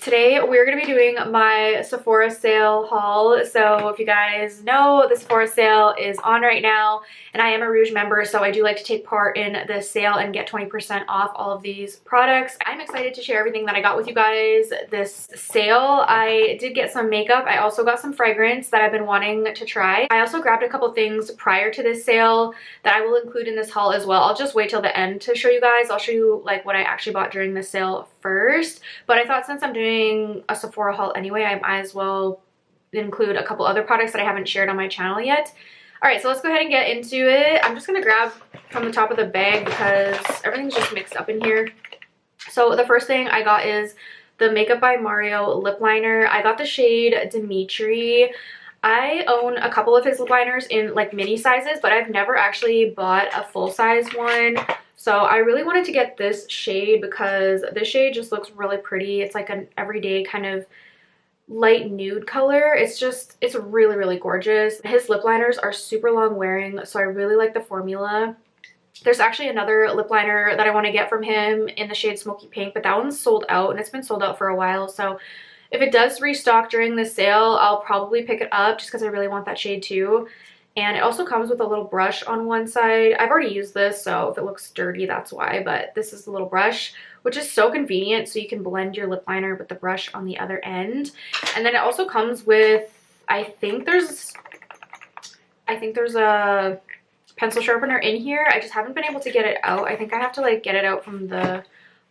Today we're going to be doing my Sephora sale haul. So if you guys know, the Sephora sale is on right now and I am a Rouge member, so I do like to take part in the sale and get 20% off all of these products. I'm excited to share everything that I got with you guys this sale. I did get some makeup. I also got some fragrance that I've been wanting to try. I also grabbed a couple things prior to this sale that I will include in this haul as well. I'll just wait till the end to show you guys. I'll show you like what I actually bought during the sale first, but I thought since I'm doing a Sephora haul anyway, I might as well include a couple other products that I haven't shared on my channel yet. All right, so let's go ahead and get into it. I'm just gonna grab from the top of the bag because everything's just mixed up in here. So the first thing I got is the Makeup by Mario lip liner. I got the shade Dimitri. I own a couple of his lip liners in like mini sizes, but I've never actually bought a full size one. So I really wanted to get this shade because this shade just looks really pretty. It's like an everyday kind of light nude color. It's really, really gorgeous. His lip liners are super long wearing, so I really like the formula. There's actually another lip liner that I want to get from him in the shade Smoky Pink, but that one's sold out and it's been sold out for a while. So if it does restock during the sale, I'll probably pick it up just because I really want that shade too. And it also comes with a little brush on one side. I've already used this, so if it looks dirty, that's why. But this is the little brush, which is so convenient. So you can blend your lip liner with the brush on the other end. And then it also comes with, I think there's a pencil sharpener in here. I just haven't been able to get it out. I think I have to like get it out from the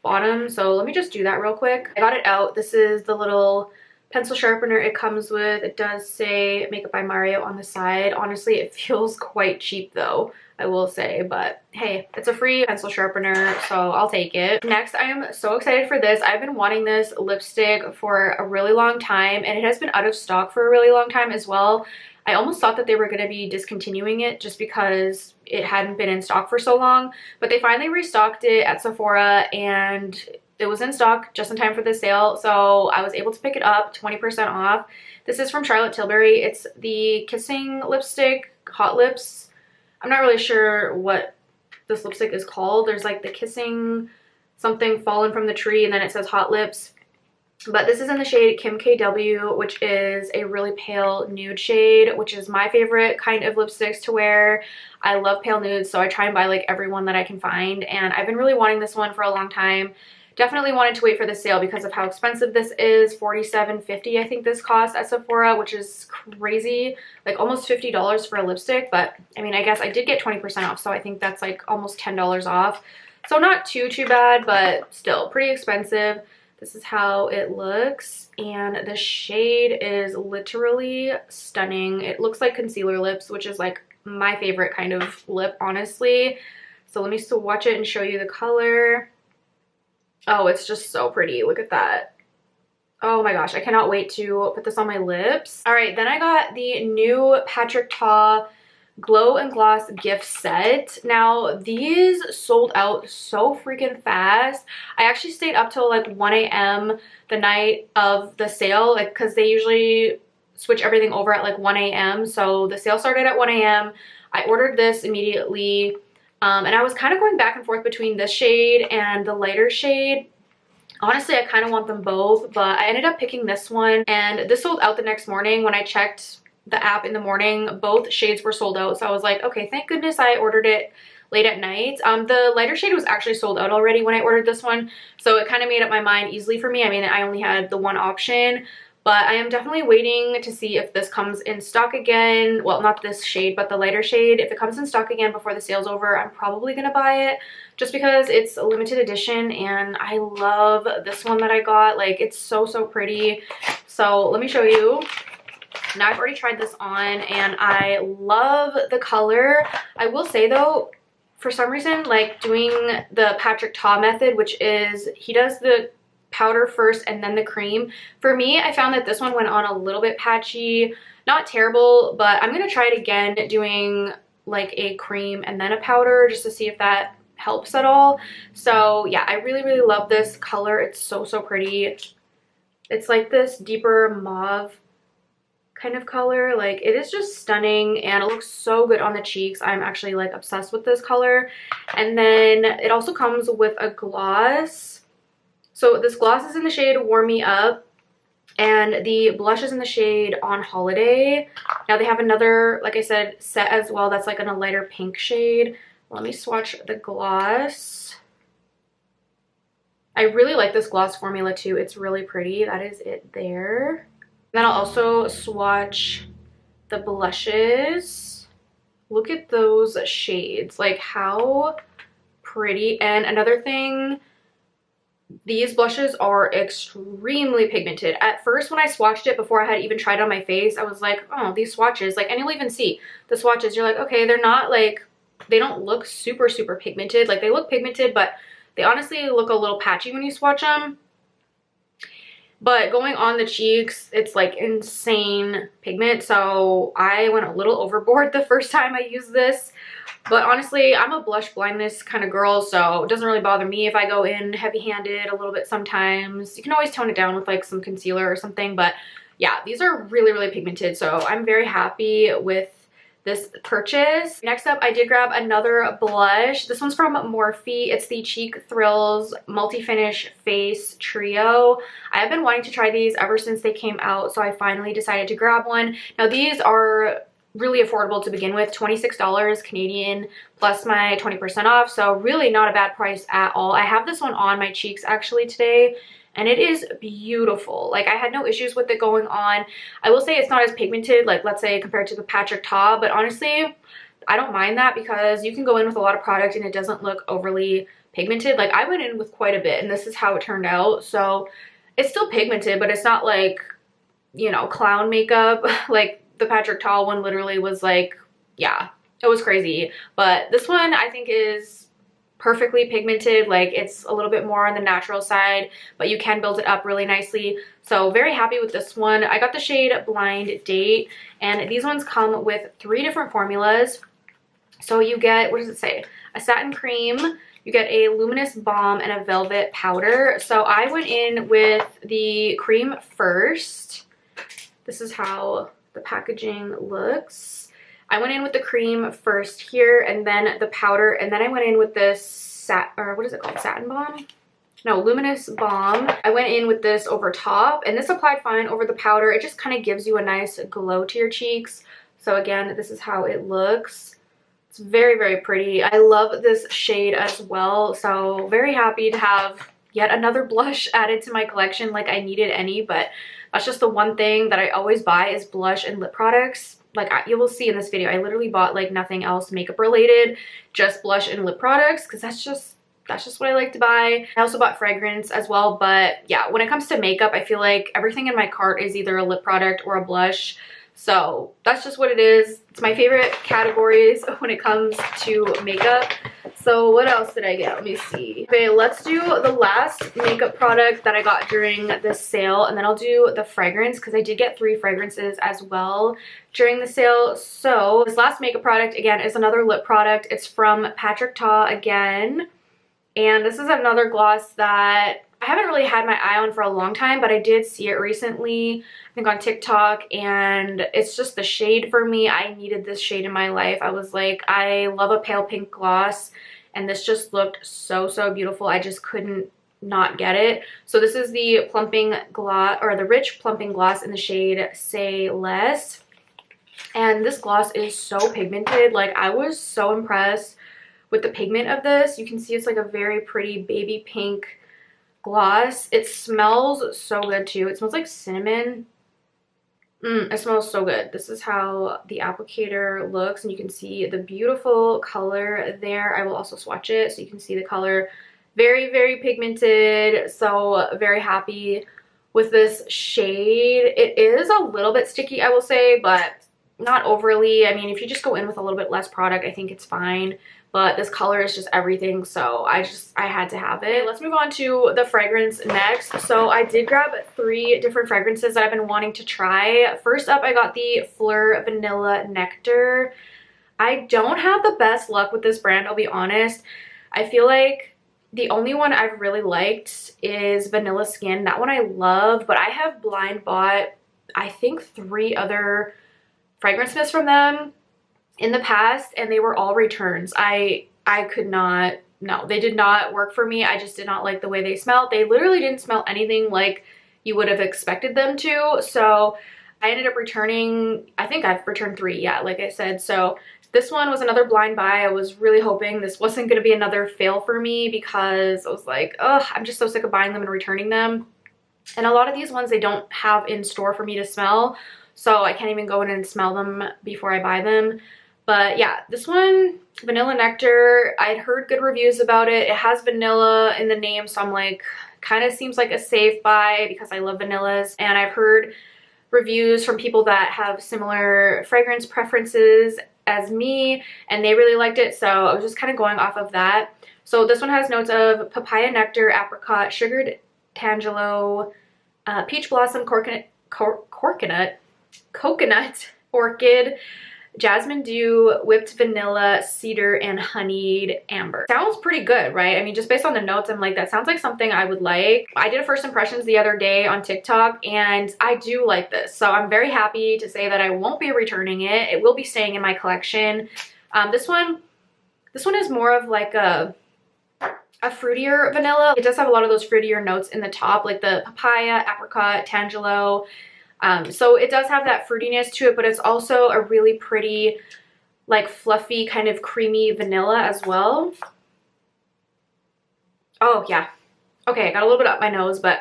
bottom. So let me just do that real quick. I got it out. This is the little pencil sharpener it comes with. It does say Makeup by Mario on the side. Honestly, it feels quite cheap though, I will say, but hey, it's a free pencil sharpener, so I'll take it. Next, I am so excited for this. I've been wanting this lipstick for a really long time, and it has been out of stock for a really long time as well. I almost thought that they were going to be discontinuing it just because it hadn't been in stock for so long, but they finally restocked it at Sephora and it was in stock just in time for the sale, so I was able to pick it up 20% off. This is from Charlotte Tilbury. It's the Kissing lipstick, Hot Lips. I'm not really sure what this lipstick is called. There's like the Kissing something fallen from the tree and then it says Hot Lips. But this is in the shade Kim KW, which is a really pale nude shade, which is my favorite kind of lipsticks to wear. I love pale nudes, so I try and buy like every one that I can find, and I've been really wanting this one for a long time. Definitely wanted to wait for the sale because of how expensive this is. $47.50 I think this costs at Sephora, which is crazy, like almost $50 for a lipstick. But I mean, I guess I did get 20% off, so I think that's like almost $10 off. So not too bad, but still pretty expensive. This is how it looks, and the shade is literally stunning. It looks like concealer lips, which is like my favorite kind of lip, honestly. So let me swatch it and show you the color. Oh, it's just so pretty. Look at that. Oh my gosh, I cannot wait to put this on my lips. All right, then I got the new Patrick Ta Glow and Gloss gift set. Now, these sold out so freaking fast. I actually stayed up till like 1 a.m. the night of the sale, like because they usually switch everything over at like 1 a.m. So the sale started at 1 a.m. I ordered this immediately. And I was kind of going back and forth between this shade and the lighter shade. Honestly, I kind of want them both, but I ended up picking this one, and this sold out the next morning. When I checked the app in the morning, both shades were sold out, so I was like, okay, thank goodness I ordered it late at night. The lighter shade was actually sold out already when I ordered this one, so it kind of made up my mind easily for me. I mean, I only had the one option, but I am definitely waiting to see if this comes in stock again. Well, not this shade, but the lighter shade. If it comes in stock again before the sale's over, I'm probably gonna buy it just because it's a limited edition and I love this one that I got. Like, it's so pretty. So let me show you. Now, I've already tried this on and I love the color. I will say though, for some reason, like doing the Patrick Ta method, which is he does the powder first and then the cream. For me, I found that this one went on a little bit patchy. Not terrible, but I'm gonna try it again doing like a cream and then a powder just to see if that helps at all. So yeah, I really love this color. It's so pretty. It's like this deeper mauve kind of color. Like, it is just stunning and it looks so good on the cheeks. I'm actually like obsessed with this color. And then it also comes with a gloss. So this gloss is in the shade Warm Me Up, and the blush is in the shade On Holiday. Now they have another, like I said, set as well that's like in a lighter pink shade. Let me swatch the gloss. I really like this gloss formula too. It's really pretty. That is it there. Then I'll also swatch the blushes. Look at those shades. Like, how pretty. And another thing, these blushes are extremely pigmented. At first, when I swatched it before I had even tried it on my face, I was like, oh, these swatches, like, and you'll even see the swatches, you're like, okay, they're not like, they don't look super, super pigmented. Like, they look pigmented, but they honestly look a little patchy when you swatch them. But going on the cheeks, it's like insane pigment. So I went a little overboard the first time I used this. But honestly, I'm a blush blindness kind of girl, so it doesn't really bother me if I go in heavy-handed a little bit sometimes. You can always tone it down with like some concealer or something. But yeah, these are really, really pigmented. So I'm very happy with this purchase. Next up, I did grab another blush. This one's from Morphe. It's the Cheek Thrills Multi-Finish Face Trio. I have been wanting to try these ever since they came out, so I finally decided to grab one. Now these are really affordable to begin with, $26 Canadian plus my 20% off, so really not a bad price at all. I have this one on my cheeks actually today, and it is beautiful. Like, I had no issues with it going on. I will say it's not as pigmented, like, let's say compared to the Patrick Ta, but honestly, I don't mind that because you can go in with a lot of product and it doesn't look overly pigmented. Like, I went in with quite a bit and this is how it turned out. So it's still pigmented, but it's not like, you know, clown makeup. Like, the Patrick Ta one literally was like, yeah, it was crazy. But this one I think is perfectly pigmented. Like, it's a little bit more on the natural side, but you can build it up really nicely. So very happy with this one. I got the shade Blind Date, and these ones come with 3 different formulas. So you get, what does it say? A satin cream, you get a luminous balm, and a velvet powder. So I went in with the cream first. This is how the packaging looks. I went in with the cream first here, and then the powder, and then I went in with this what is it called? Satin balm? No, luminous balm. I went in with this over top, and this applied fine over the powder. It just kind of gives you a nice glow to your cheeks. So again, this is how it looks. It's very, very pretty. I love this shade as well. So very happy to have yet another blush added to my collection. Like, I needed any, but that's just the one thing that I always buy is blush and lip products. Like, you will see in this video, I literally bought like nothing else makeup related, just blush and lip products, because that's just what I like to buy. I also bought fragrance as well, but yeah, when it comes to makeup, I feel like everything in my cart is either a lip product or a blush. So that's just what it is. It's my favorite categories when it comes to makeup. So what else did I get? Let me see. Okay, let's do the last makeup product that I got during the sale, and then I'll do the fragrance because I did get 3 fragrances as well during the sale. So this last makeup product, again, is another lip product. It's from Patrick Ta again, and this is another gloss that I haven't really had my eye on for a long time, but I did see it recently, I think on TikTok, and it's just the shade for me. I needed this shade in my life. I was like, I love a pale pink gloss, and this just looked so, so beautiful. I just couldn't not get it. So this is the plumping gloss, or the rich plumping gloss in the shade Say Less. And this gloss is so pigmented. Like, I was so impressed with the pigment of this. You can see it's like a very pretty baby pink gloss. It smells so good too. It smells like cinnamon. It smells so good. This is how the applicator looks, and you can see the beautiful color there. I will also swatch it so you can see the color. Very, very pigmented. So very happy with this shade. It is a little bit sticky, I will say, but not overly. I mean, if you just go in with a little bit less product, I think it's fine. But this color is just everything, so I had to have it. Let's move on to the fragrance next. So I did grab 3 different fragrances that I've been wanting to try. First up, I got the Flur Vanilla Nectar. I don't have the best luck with this brand, I'll be honest. I feel like the only one I've really liked is Vanilla Skin. That one I love, but I have blind bought, I think, 3 other fragrances from them in the past, and they were all returns. I could not no, they did not work for me. I just did not like the way they smelled. They literally didn't smell anything like you would have expected them to. So I ended up returning, I think I've returned 3, yeah, like I said. So this one was another blind buy. I was really hoping this wasn't going to be another fail for me because I was like, oh, I'm just so sick of buying them and returning them. And a lot of these ones they don't have in store for me to smell, so I can't even go in and smell them before I buy them. But yeah, this one, Vanilla Nectar, I'd heard good reviews about it. It has vanilla in the name, so I'm like, kind of seems like a safe buy because I love vanillas. And I've heard reviews from people that have similar fragrance preferences as me, and they really liked it, so I was just kind of going off of that. So this one has notes of papaya nectar, apricot, sugared tangelo, peach blossom, coconut, orchid, jasmine dew, whipped vanilla, cedar, and honeyed amber. Sounds pretty good, right? I mean, just based on the notes, I'm like, that sounds like something I would like. I did a first impressions the other day on TikTok, and I do like this. So I'm very happy to say that I won't be returning it. It will be staying in my collection. This one is more of like a fruitier vanilla. It does have a lot of those fruitier notes in the top, like the papaya, apricot, tangelo. So it does have that fruitiness to it, but it's also a really pretty, like fluffy kind of creamy vanilla as well. Oh yeah. Okay, I got a little bit up my nose, but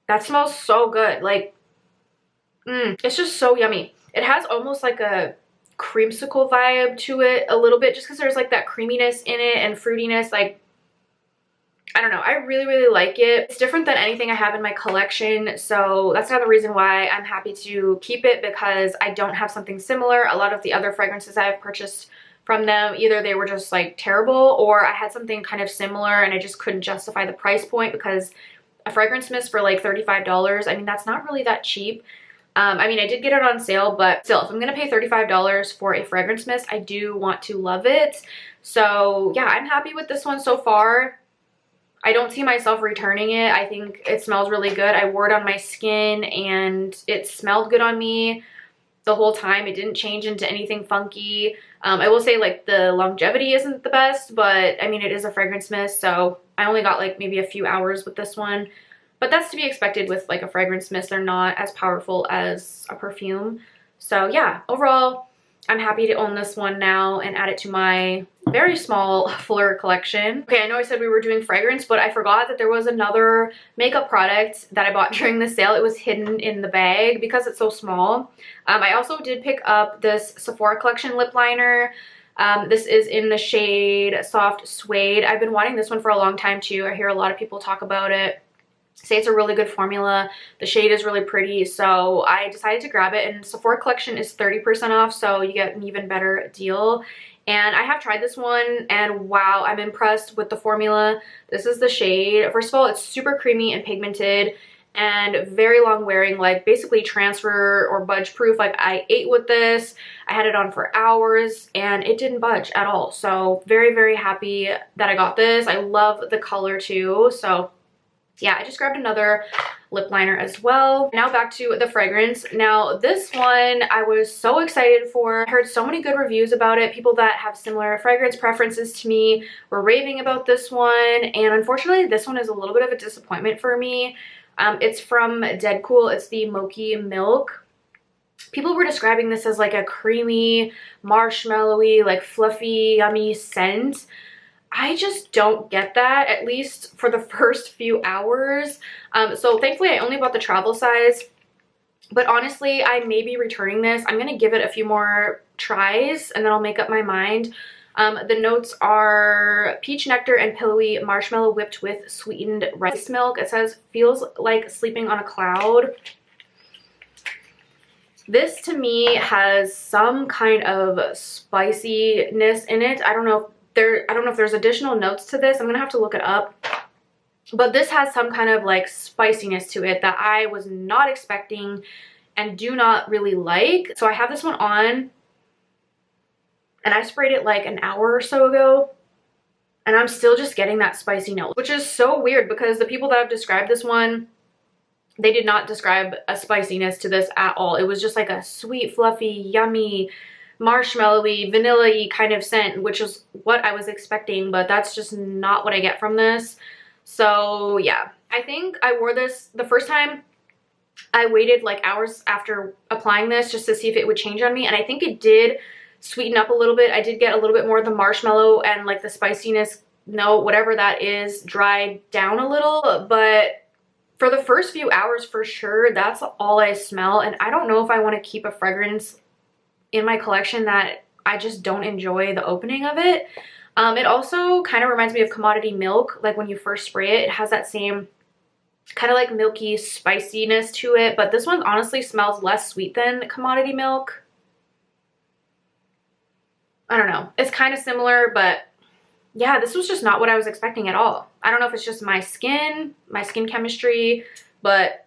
that smells so good. Like, it's just so yummy. It has almost like a creamsicle vibe to it a little bit, just because there's like that creaminess in it and fruitiness. Like, I don't know, I really, really like it. It's different than anything I have in my collection, so that's another reason why I'm happy to keep it, because I don't have something similar. A lot of the other fragrances I've purchased from them, either they were just like terrible, or I had something kind of similar and I just couldn't justify the price point, because a fragrance mist for like $35, I mean, that's not really that cheap. I mean, I did get it on sale, but still, if I'm gonna pay $35 for a fragrance mist, I do want to love it. So yeah, I'm happy with this one so far. I don't see myself returning it. I think it smells really good. I wore it on my skin and it smelled good on me the whole time. It didn't change into anything funky. I will say, like, the longevity isn't the best, but I mean, it is a fragrance mist, so I only got like maybe a few hours with this one. But that's to be expected with like a fragrance mist. They're not as powerful as a perfume. So yeah, overall, I'm happy to own this one now and add it to my very small Flur collection. Okay, I know I said we were doing fragrance, but I forgot that there was another makeup product that I bought during the sale. It was hidden in the bag because it's so small. I also did pick up this Sephora collection lip liner. This is in the shade Soft Suede. I've been wanting this one for a long time too. I hear a lot of people talk about it, say it's a really good formula. The shade is really pretty, so I decided to grab it, and Sephora collection is 30% off, so you get an even better deal. And I have tried this one, and wow, I'm impressed with the formula. This is the shade. First of all, it's super creamy and pigmented and very long wearing, like basically transfer or budge proof. Like, I ate with this, I had it on for hours and it didn't budge at all. So very, very happy that I got this. I love the color too. So yeah, I just grabbed another lip liner as well. Now back to the fragrance. Now this one I was so excited for. I heard so many good reviews about it. People that have similar fragrance preferences to me were raving about this one, and unfortunately this one is a little bit of a disappointment for me. It's from Dead Cool. It's the Mochi Milk. People were describing this as like a creamy, marshmallowy, like fluffy, yummy scent. I just don't get that, at least for the first few hours. So thankfully I only bought the travel size, but honestly I may be returning this. I'm gonna give it a few more tries and then I'll make up my mind. The notes are peach nectar and pillowy marshmallow whipped with sweetened rice milk. It says feels like sleeping on a cloud. This to me has some kind of spiciness in it. I don't know if there's additional notes to this. I'm gonna have to look it up. But this has some kind of like spiciness to it that I was not expecting and do not really like. So I have this one on and I sprayed it like an hour or so ago and I'm still just getting that spicy note, which is so weird because the people that have described this one, they did not describe a spiciness to this at all. It was just like a sweet, fluffy, yummy, marshmallowy, vanilla-y kind of scent, which is what I was expecting, but that's just not what I get from this. So yeah, I think I wore this the first time. I waited like hours after applying this just to see if it would change on me, and I think it did sweeten up a little bit. I did get a little bit more of the marshmallow and like the spiciness, no, whatever that is, dried down a little, but for the first few hours for sure, that's all I smell, and I don't know if I want to keep a fragrance in my collection that I just don't enjoy the opening of it. It also kind of reminds me of commodity milk. Like when you first spray it, it has that same kind of like milky spiciness to it, but this one honestly smells less sweet than commodity milk. I don't know. It's kind of similar, but yeah, this was just not what I was expecting at all. I don't know if it's just my skin chemistry, but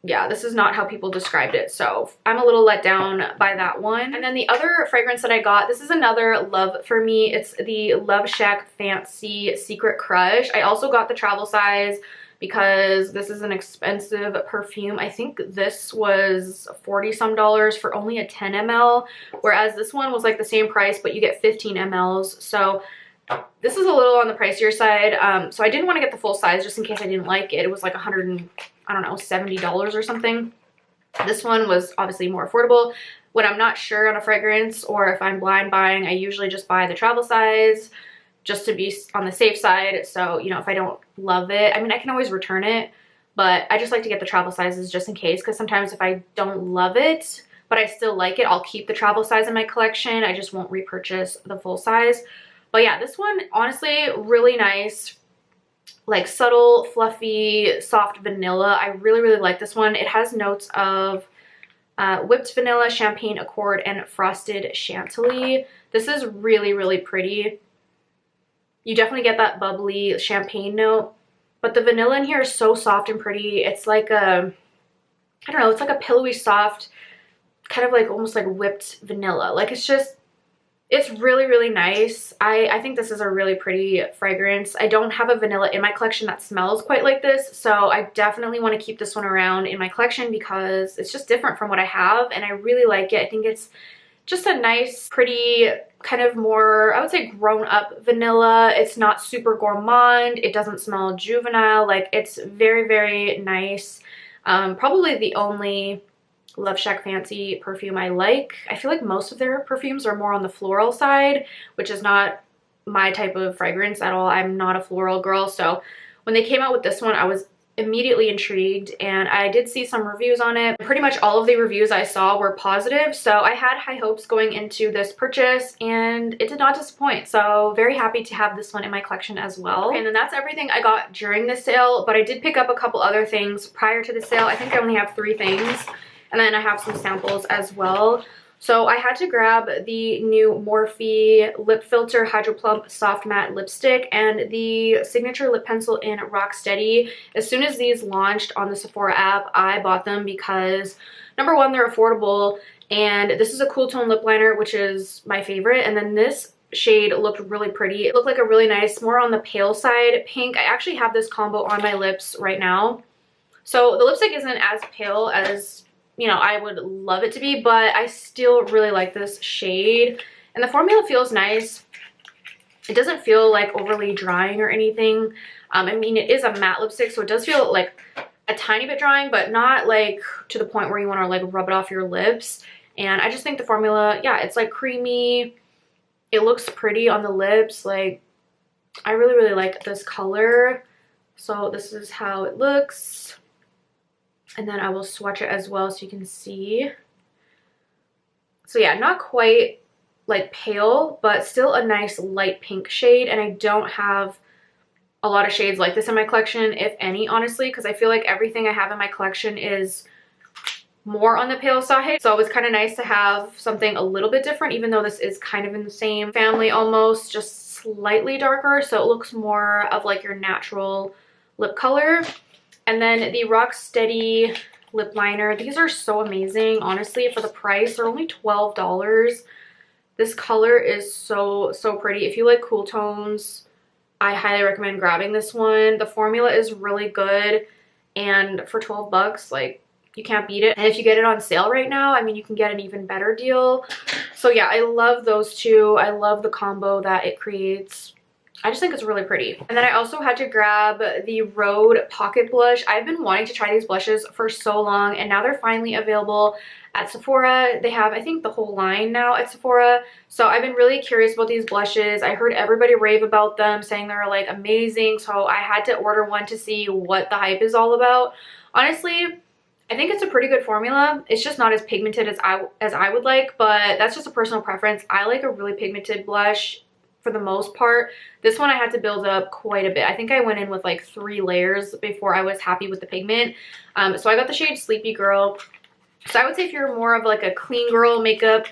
yeah, this is not how people described it, so I'm a little let down by that one. And then the other fragrance that I got, this is another love for me. It's the Love Shack Fancy Secret Crush. I also got the travel size because this is an expensive perfume. I think this was 40 some dollars for only a 10 ml, whereas this one was like the same price, but you get 15 mls. So this is a little on the pricier side. So I didn't want to get the full size just in case I didn't like it. It was like $70 or something. This one was obviously more affordable. When I'm not sure on a fragrance or if I'm blind buying, I usually just buy the travel size just to be on the safe side. So, you know, if I don't love it, I mean, I can always return it, but I just like to get the travel sizes just in case, because sometimes if I don't love it, but I still like it, I'll keep the travel size in my collection. I just won't repurchase the full size. But yeah, this one, honestly, really nice. Like subtle, fluffy, soft vanilla. I really, really like this one. It has notes of whipped vanilla, champagne accord, and frosted chantilly. This is really, really pretty. You definitely get that bubbly champagne note, but the vanilla in here is so soft and pretty. It's like a, I don't know, it's like a pillowy soft, kind of like almost like whipped vanilla. Like it's just, it's really, really nice. I think this is a really pretty fragrance. I don't have a vanilla in my collection that smells quite like this, so I definitely want to keep this one around in my collection because it's just different from what I have, and I really like it. I think it's just a nice, pretty, kind of more, I would say, grown-up vanilla. It's not super gourmand. It doesn't smell juvenile. Like, it's very, very nice. Probably the only Love Shack Fancy perfume I like. I feel like most of their perfumes are more on the floral side, which is not my type of fragrance at all. I'm not a floral girl, so when they came out with this one, I was immediately intrigued, and I did see some reviews on it. Pretty much all of the reviews I saw were positive, so I had high hopes going into this purchase, and it did not disappoint. So very happy to have this one in my collection as well. Okay, and then that's everything I got during the sale, but I did pick up a couple other things prior to the sale. I think I only have 3 things. And then I have some samples as well. So I had to grab the new Morphe Lip Filter Hydro Plump Soft Matte Lipstick and the Signature Lip Pencil in Rocksteady. As soon as these launched on the Sephora app, I bought them because, number one, they're affordable, and this is a cool tone lip liner, which is my favorite. And then this shade looked really pretty. It looked like a really nice, more on the pale side pink. I actually have this combo on my lips right now. So the lipstick isn't as pale as, you know, I would love it to be, but I still really like this shade. And the formula feels nice. It doesn't feel like overly drying or anything. I mean, it is a matte lipstick, so it does feel like a tiny bit drying, but not like to the point where you want to like rub it off your lips. And I just think the formula, yeah, it's like creamy. It looks pretty on the lips. Like, I really, really like this color. So this is how it looks. And then I will swatch it as well so you can see. So yeah, not quite like pale, but still a nice light pink shade. And I don't have a lot of shades like this in my collection, if any, honestly, because I feel like everything I have in my collection is more on the pale side. So it was kind of nice to have something a little bit different, even though this is kind of in the same family almost, just slightly darker. So it looks more of like your natural lip color. And then the Rocksteady lip liner. These are so amazing, honestly, for the price. They're only $12. This color is so, so pretty. If you like cool tones, I highly recommend grabbing this one. The formula is really good, and for 12 bucks, like, you can't beat it. And if you get it on sale right now, I mean, you can get an even better deal. So yeah, I love those two. I love the combo that it creates. I just think it's really pretty. And then I also had to grab the Rhode Pocket Blush. I've been wanting to try these blushes for so long, and now they're finally available at Sephora. They have, I think, the whole line now at Sephora. So I've been really curious about these blushes. I heard everybody rave about them, saying they're like amazing. So I had to order one to see what the hype is all about. Honestly, I think it's a pretty good formula. It's just not as pigmented as I would like, but that's just a personal preference. I like a really pigmented blush for the most part. This one I had to build up quite a bit. I think I went in with like 3 layers before I was happy with the pigment. So I got the shade Sleepy Girl. So I would say if you're more of like a clean girl makeup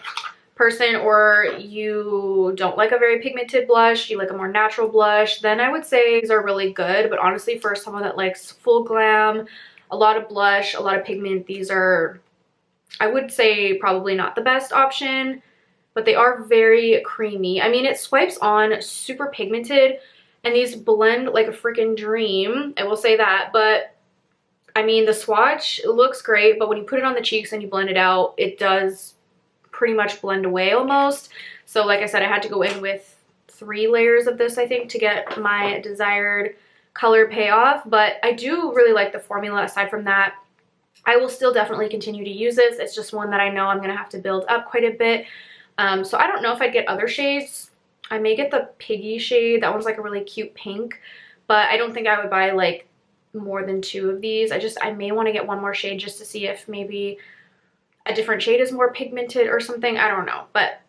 person, or you don't like a very pigmented blush, you like a more natural blush, then I would say these are really good. But honestly, for someone that likes full glam, a lot of blush, a lot of pigment, these are, I would say, probably not the best option, but they are very creamy. I mean, it swipes on super pigmented, and these blend like a freaking dream, I will say that. But I mean, the swatch looks great, but when you put it on the cheeks and you blend it out, it does pretty much blend away almost. So like I said, I had to go in with 3 layers of this, I think, to get my desired color payoff. But I do really like the formula. Aside from that, I will still definitely continue to use this. It's just one that I know I'm going to have to build up quite a bit. So I don't know if I'd get other shades. I may get the Piggy shade. That one's like a really cute pink. But I don't think I would buy like more than 2 of these. I may want to get one more shade just to see if maybe a different shade is more pigmented or something. I don't know. But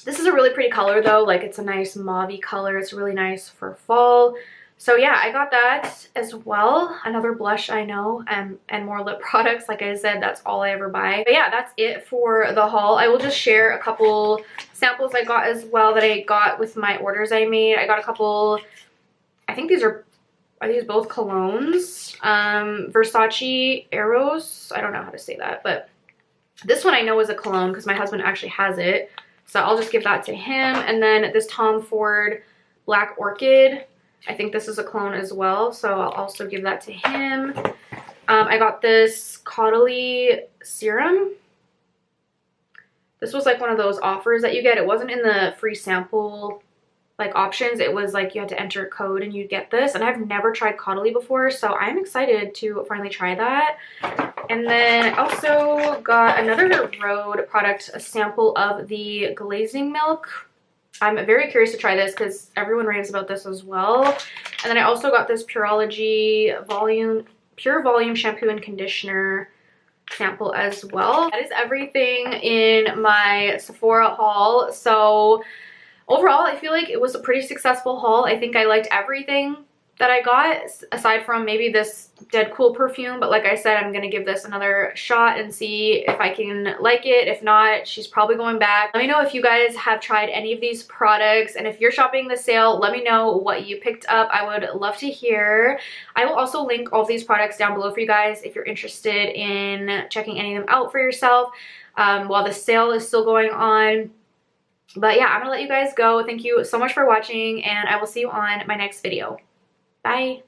this is a really pretty color though. Like, it's a nice mauve-y color. It's really nice for fall. So yeah, I got that as well. Another blush, I know, and more lip products. Like I said, that's all I ever buy. But yeah, that's it for the haul. I will just share a couple samples I got as well that I got with my orders I made. I got a couple, I think these are these both colognes? Versace Eros. I don't know how to say that, but this one I know is a cologne because my husband actually has it. So I'll just give that to him. And then this Tom Ford Black Orchid. I think this is a cologne as well, so I'll also give that to him. I got this Caudalie serum. This was like one of those offers that you get. It wasn't in the free sample like options. It was like you had to enter a code and you'd get this. And I've never tried Caudalie before, so I'm excited to finally try that. And then I also got another Rhode product, a sample of the glazing milk. I'm very curious to try this because everyone raves about this as well. And then I also got this Pureology Pure Volume Shampoo and Conditioner sample as well. That is everything in my Sephora haul. So overall, I feel like it was a pretty successful haul. I think I liked everything that I got, aside from maybe this Dead Cool perfume. But like I said, I'm going to give this another shot and see if I can like it. If not, she's probably going back. Let me know if you guys have tried any of these products, and if you're shopping the sale, let me know what you picked up. I would love to hear. I will also link all of these products down below for you guys if you're interested in checking any of them out for yourself while the sale is still going on. But yeah, I'm gonna let you guys go. Thank you so much for watching, and I will see you on my next video. Bye.